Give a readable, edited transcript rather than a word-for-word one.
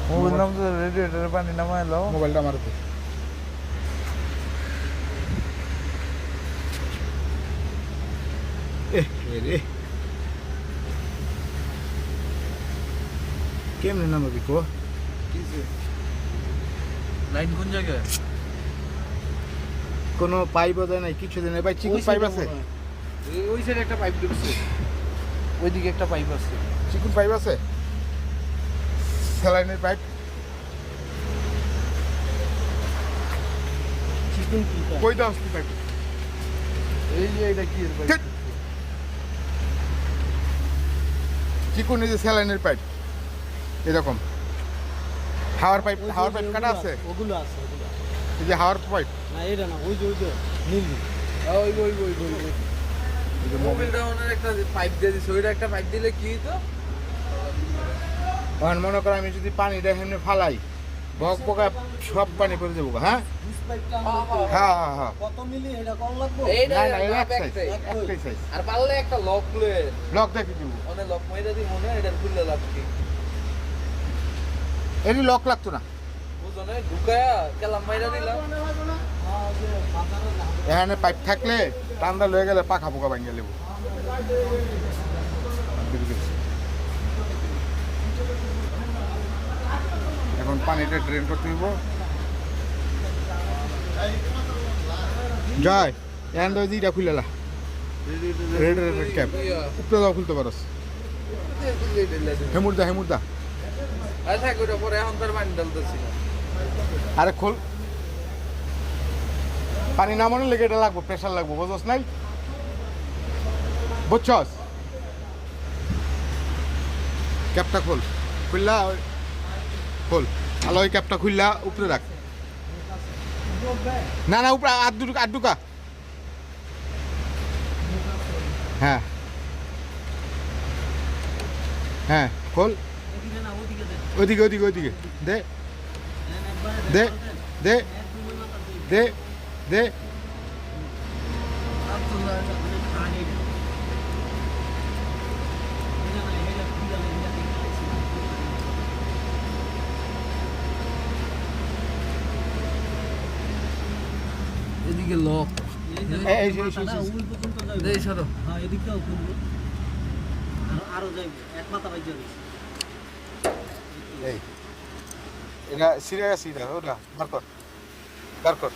Mobile নাম তো রেডিয়েটরে পানি নামাইলো মোবাইলটা আমার হাতে। রে কেমনে নামাবি কো? লাইন কোন জায়গায়? কোনো পাইপ দেয় নাই, কিছু দেয় নাই ভাই। চিকন পাইপ আছে? ওই সাইডে একটা পাইপ ঢুকছে, ওইদিকে একটা পাইপ আছে। চিকন পাইপ আছে? স্যালাইনের পাইপ? চিকন কি? কই দাও পাইপ? এই যে এটা কি এর পাইপ? ধ্যাৎ। চিকন এই যে স্যালাইনের পাইপ এরকম। হাওয়ার পাইপ কাটা আছে? ওগুলো আছে। এই যে হাওয়ার পাইপ। না এটা না, ওই যে নীল। ওই মোবাইল ডাউনের একটা পাইপ দিয়ে দিছে, ওইটা একটা পাইপ দিলে কি হইতো? এখন মনে করো আমি যদি পানিটা এখানে ফালাই, বক বকা সব পানি পড়ে যাবো। হ্যাঁ বুঝ পাইপটা হ্যাঁ হ্যাঁ হ্যাঁ। কত মিলি এটা কম লাগবে? এইটা না না এটা মাপ এক একটাই। সাইজ। আর পারলে একটা লক লয়ে লক দেখে দিব। অনেক লক মাইরা দি মনে হয়, এটা খুললে লাগবে। এটি লক লাগতো না। বুঝো না, ঢুকায়া কেলাম মাইরা দিলাম। হ্যাঁ, যে বাজারে না। এখানে পাইপ থাকলে টান্দা লয়ে গেলে পাখা পোকা ভাঙিয়ে লেবো। এখন পানিটা ড্রেন করতে দিব। জয় এখান তো দিটা খুলেলা রেড ক্যাপ উপরে দাও, খুলতে পারস। হেমুরদা আরে থাক, ওটা পরে এখন তার পানি ঢালতেছি না। আরে খোল। পানি নামানোর লেগে এটা লাগবো, প্রেশার লাগবো, বুঝছস নাই? বুঝছস? ক্যাপটা খুললা খোল। আলো ওই ক্যাপটা খুললা উপরে রাখ। না উপরে আড্ডুকা। হ্যাঁ হ্যাঁ খোল। এদিকে না, ওদিকে দেন। ওইদিকে দে একবারে দে দে এক দুই মাথা দিই। দে দে। আব্দুল্লাহ মানে পানি এটা না, এটা খুলে না, এটা দেখতেছি না। এদিকে লক। এই মাথাটা ওই পর্যন্ত যাইবে। এই সরো। হ্যাঁ, এদিকটাও খুলবো। আরো যাইবে, এক মাথা বাইজা দিছে। এই এটা সিরিয়াস ওটা বার কর।